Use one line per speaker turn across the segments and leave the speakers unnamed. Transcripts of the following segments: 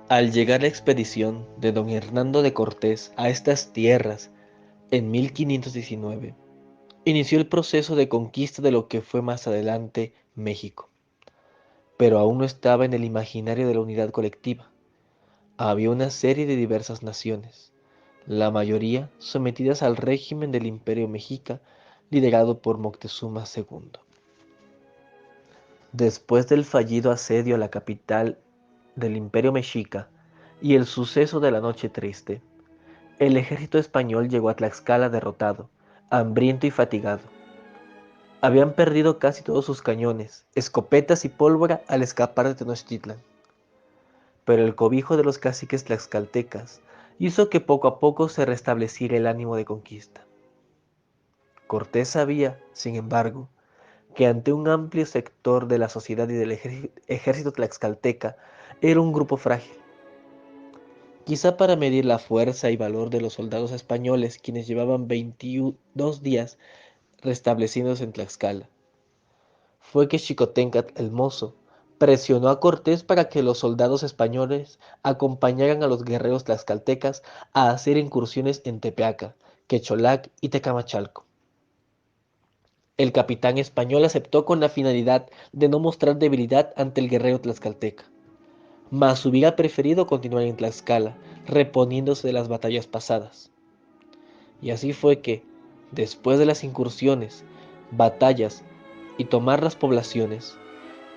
Al llegar la expedición de don Hernando de Cortés a estas tierras en 1519, inició el proceso de conquista de lo que fue más adelante México, pero aún no estaba en el imaginario de la unidad colectiva. Había una serie de diversas naciones, la mayoría sometidas al régimen del Imperio Mexica, liderado por Moctezuma II. Después del fallido asedio a la capital del Imperio Mexica y el suceso de la Noche Triste, el ejército español llegó a Tlaxcala derrotado, hambriento y fatigado. Habían perdido casi todos sus cañones, escopetas y pólvora al escapar de Tenochtitlan, pero el cobijo de los caciques tlaxcaltecas hizo que poco a poco se restableciera el ánimo de conquista. Cortés sabía, sin embargo, que ante un amplio sector de la sociedad y del ejército tlaxcalteca era un grupo frágil. Quizá para medir la fuerza y valor de los soldados españoles, quienes llevaban 22 días restableciéndose en Tlaxcala, fue que Xicoténcatl el Mozo presionó a Cortés para que los soldados españoles acompañaran a los guerreros tlaxcaltecas a hacer incursiones en Tepeaca, Quecholac y Tecamachalco. El capitán español aceptó con la finalidad de no mostrar debilidad ante el guerrero tlaxcalteca, mas hubiera preferido continuar en Tlaxcala, reponiéndose de las batallas pasadas. Y así fue que, después de las incursiones, batallas y tomar las poblaciones,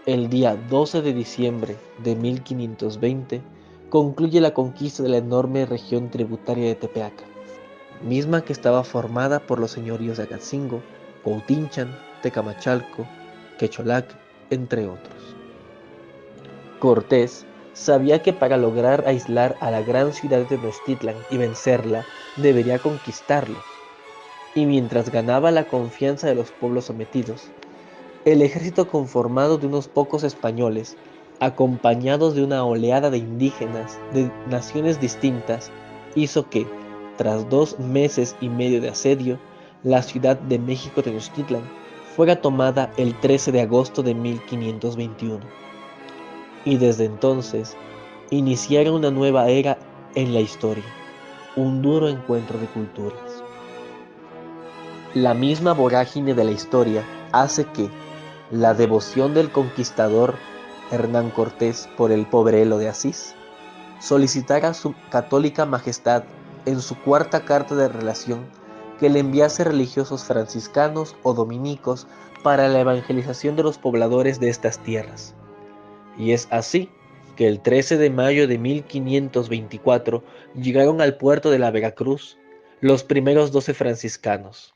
el día 12 de diciembre de 1520 concluye la conquista de la enorme región tributaria de Tepeaca, misma que estaba formada por los señoríos de Agatzingo, Cuautinchan, Tecamachalco, Quecholac, entre otros. Cortés sabía que para lograr aislar a la gran ciudad de Tenochtitlan y vencerla, debería conquistarlo, y mientras ganaba la confianza de los pueblos sometidos, el ejército conformado de unos pocos españoles, acompañados de una oleada de indígenas de naciones distintas, hizo que, tras 2 meses y medio de asedio, la ciudad de México Tenochtitlan fuera tomada el 13 de agosto de 1521. Y desde entonces iniciara una nueva era en la historia, un duro encuentro de culturas. La misma vorágine de la historia hace que la devoción del conquistador Hernán Cortés por el pobrelo de Asís solicitara a su católica majestad en su cuarta carta de relación que le enviase religiosos franciscanos o dominicos para la evangelización de los pobladores de estas tierras. Y es así que el 13 de mayo de 1524 llegaron al puerto de la Veracruz los primeros 12 franciscanos,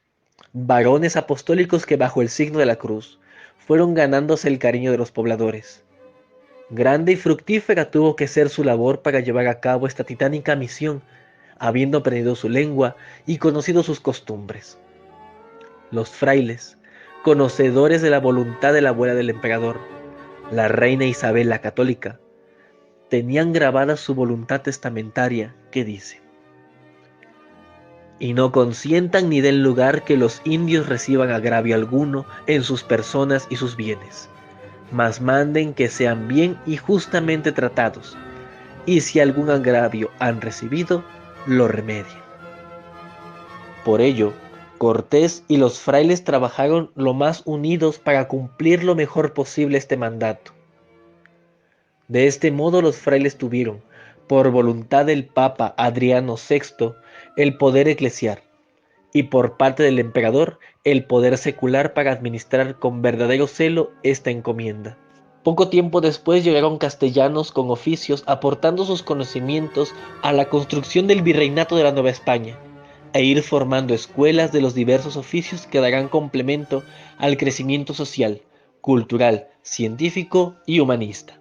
varones apostólicos que bajo el signo de la cruz fueron ganándose el cariño de los pobladores. Grande y fructífera tuvo que ser su labor para llevar a cabo esta titánica misión, habiendo aprendido su lengua y conocido sus costumbres. Los frailes, conocedores de la voluntad de la abuela del emperador, la reina Isabel la Católica, tenían grabada su voluntad testamentaria que dice: y no consientan ni den lugar que los indios reciban agravio alguno en sus personas y sus bienes, mas manden que sean bien y justamente tratados, y si algún agravio han recibido, lo remedien. Por ello, Cortés y los frailes trabajaron lo más unidos para cumplir lo mejor posible este mandato. De este modo los frailes tuvieron, por voluntad del Papa Adriano VI, el poder eclesial, y por parte del emperador el poder secular para administrar con verdadero celo esta encomienda. Poco tiempo después llegaron castellanos con oficios aportando sus conocimientos a la construcción del virreinato de la Nueva España, e ir formando escuelas de los diversos oficios que darán complemento al crecimiento social, cultural, científico y humanista.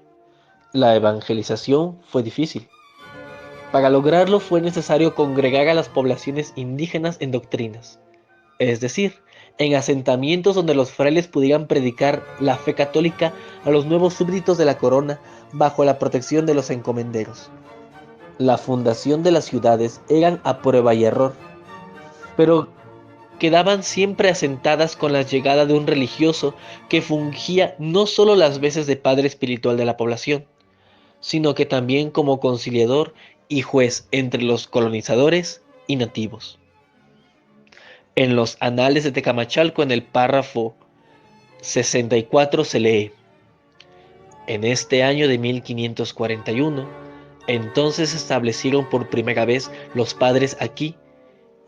La evangelización fue difícil. Para lograrlo fue necesario congregar a las poblaciones indígenas en doctrinas, es decir, en asentamientos donde los frailes pudieran predicar la fe católica a los nuevos súbditos de la corona bajo la protección de los encomenderos. La fundación de las ciudades eran a prueba y error, pero quedaban siempre asentadas con la llegada de un religioso que fungía no solo las veces de padre espiritual de la población, sino que también como conciliador y juez entre los colonizadores y nativos. En los Anales de Tecamachalco, en el párrafo 64 se lee: en este año de 1541, entonces se establecieron por primera vez los padres aquí,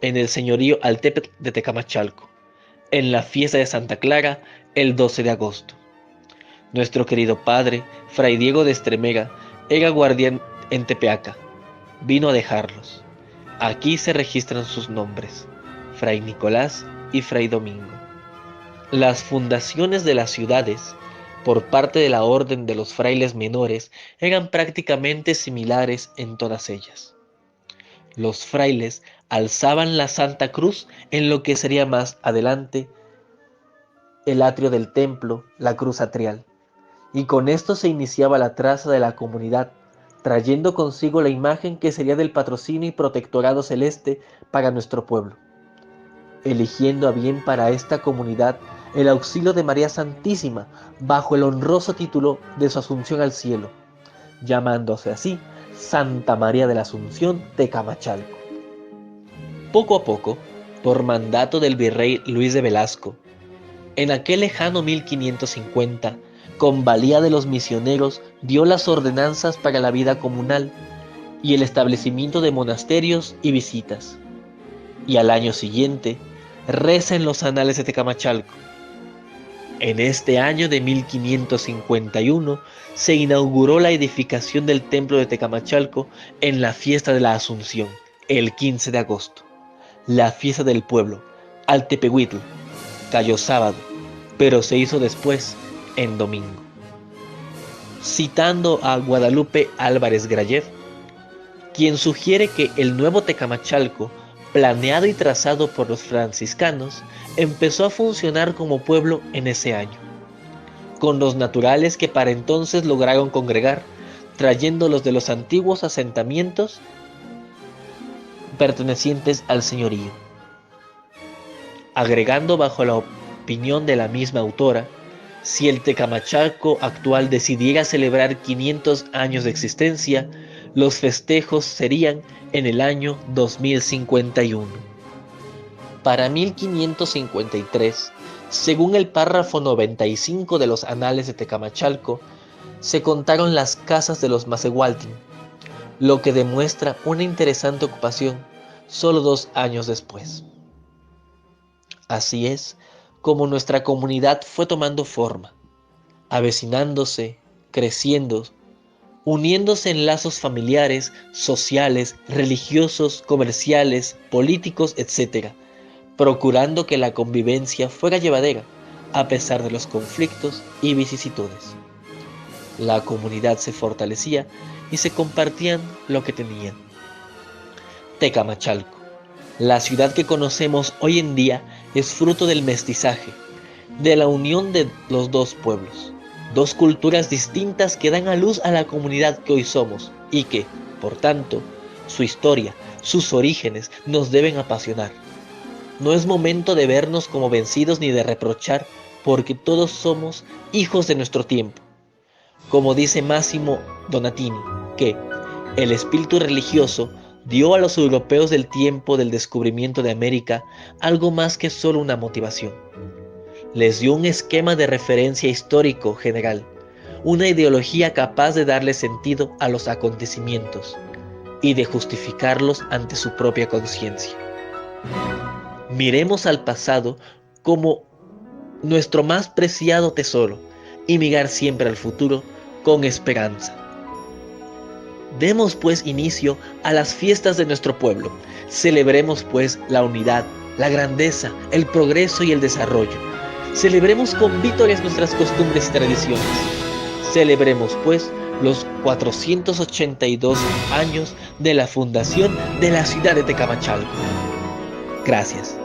en el señorío Altepetl de Tecamachalco, en la fiesta de Santa Clara, el 12 de agosto. Nuestro querido padre, Fray Diego de Estremega, era guardián en Tepeaca. Vino a dejarlos. Aquí se registran sus nombres: Fray Nicolás y Fray Domingo. Las fundaciones de las ciudades, por parte de la Orden de los Frailes Menores, eran prácticamente similares en todas ellas. Los frailes alzaban la Santa Cruz en lo que sería más adelante el atrio del templo, la cruz atrial, y con esto se iniciaba la traza de la comunidad, trayendo consigo la imagen que sería del patrocinio y protectorado celeste para nuestro pueblo, eligiendo a bien para esta comunidad el auxilio de María Santísima bajo el honroso título de su asunción al cielo, llamándose así Santa María de la Asunción Tecamachalco. Poco a poco, por mandato del virrey Luis de Velasco, en aquel lejano 1550, con valía de los misioneros, dio las ordenanzas para la vida comunal y el establecimiento de monasterios y visitas. Y al año siguiente, reza en los Anales de Tecamachalco: en este año de 1551 se inauguró la edificación del templo de Tecamachalco en la fiesta de la Asunción, el 15 de agosto. La fiesta del pueblo, Altepehuitl, cayó sábado, pero se hizo después en domingo. Citando a Guadalupe Álvarez Grayev, quien sugiere que el nuevo Tecamachalco, planeado y trazado por los franciscanos, empezó a funcionar como pueblo en ese año, con los naturales que para entonces lograron congregar, trayéndolos de los antiguos asentamientos pertenecientes al señorío. Agregando, bajo la opinión de la misma autora, si el Tecamachalco actual decidiera celebrar 500 años de existencia, los festejos serían en el año 2051. Para 1553, según el párrafo 95 de los Anales de Tecamachalco, se contaron las casas de los Macehualtin, lo que demuestra una interesante ocupación solo 2 años después. Así es como nuestra comunidad fue tomando forma, avecinándose, creciendo, uniéndose en lazos familiares, sociales, religiosos, comerciales, políticos, etc., procurando que la convivencia fuera llevadera, a pesar de los conflictos y vicisitudes. La comunidad se fortalecía y se compartían lo que tenían. Tecamachalco, la ciudad que conocemos hoy en día, es fruto del mestizaje, de la unión de los dos pueblos, dos culturas distintas que dan a luz a la comunidad que hoy somos y que, por tanto, su historia, sus orígenes nos deben apasionar. No es momento de vernos como vencidos ni de reprochar, porque todos somos hijos de nuestro tiempo. Como dice Massimo Donatini, que el espíritu religioso dio a los europeos del tiempo del descubrimiento de América algo más que solo una motivación. Les dio un esquema de referencia histórico general, una ideología capaz de darle sentido a los acontecimientos y de justificarlos ante su propia conciencia. Miremos al pasado como nuestro más preciado tesoro y mirar siempre al futuro con esperanza. Demos pues inicio a las fiestas de nuestro pueblo. Celebremos pues la unidad, la grandeza, el progreso y el desarrollo. Celebremos con vítores nuestras costumbres y tradiciones. Celebremos pues los 482 años de la fundación de la ciudad de Tecamachalco. Gracias.